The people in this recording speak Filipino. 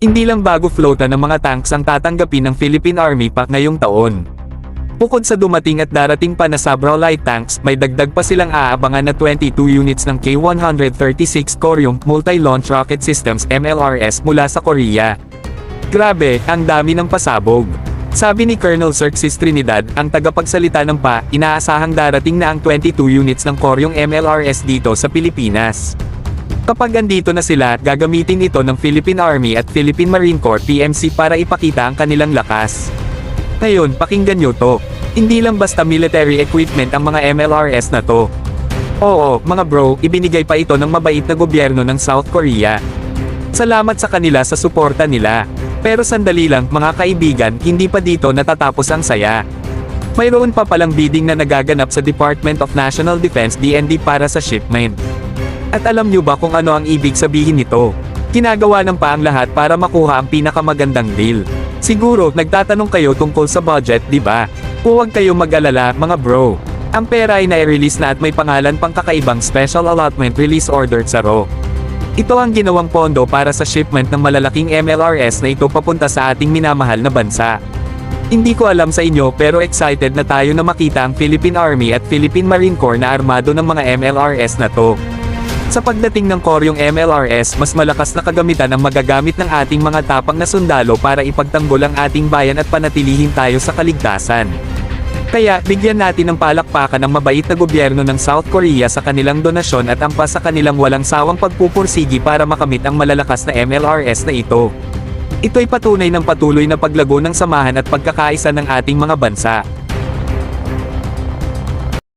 Hindi lang bago flota ng mga tanks ang tatanggapin ng Philippine Army pa ngayong taon. Bukod sa dumating at darating pa na Sabra light tanks, may dagdag pa silang aabangan na 22 units ng K-136 Korean Multi-Launch Rocket Systems MLRS mula sa Korea. Grabe, ang dami ng pasabog. Sabi ni Colonel Xerxes Trinidad, ang tagapagsalita ng PA, inaasahang darating na ang 22 units ng Korean MLRS dito sa Pilipinas. Kapag andito na sila, gagamitin ito ng Philippine Army at Philippine Marine Corps PMC para ipakita ang kanilang lakas. Ngayon, pakinggan nyo to. Hindi lang basta military equipment ang mga MLRS na to. Oo, mga bro, ibinigay pa ito ng mabait na gobyerno ng South Korea. Salamat sa kanila sa suporta nila. Pero sandali lang, mga kaibigan, hindi pa dito natatapos ang saya. Mayroon pa palang bidding na nagaganap sa Department of National Defense DND para sa shipment. At alam nyo ba kung ano ang ibig sabihin nito? Ginagawa ng PA ang lahat para makuha ang pinakamagandang deal. Siguro, nagtatanong kayo tungkol sa budget, di ba? Huwag kayo mag-alala, mga bro. Ang pera ay nai-release na at may pangalan pang kakaibang Special Allotment Release Order sa RO. Ito ang ginawang pondo para sa shipment ng malalaking MLRS na ito papunta sa ating minamahal na bansa. Hindi ko alam sa inyo pero excited na tayo na makita ang Philippine Army at Philippine Marine Corps na armado ng mga MLRS na to. Sa pagdating ng Koreang MLRS, mas malakas na kagamitan ang magagamit ng ating mga tapang na sundalo para ipagtanggol ang ating bayan at panatilihin tayo sa kaligtasan. Kaya, bigyan natin ng palakpakan ang mabait na gobyerno ng South Korea sa kanilang donasyon at ampas sa kanilang walang sawang pagpupursigi para makamit ang malalakas na MLRS na ito. Ito'y patunay ng patuloy na paglago ng samahan at pagkakaisa ng ating mga bansa.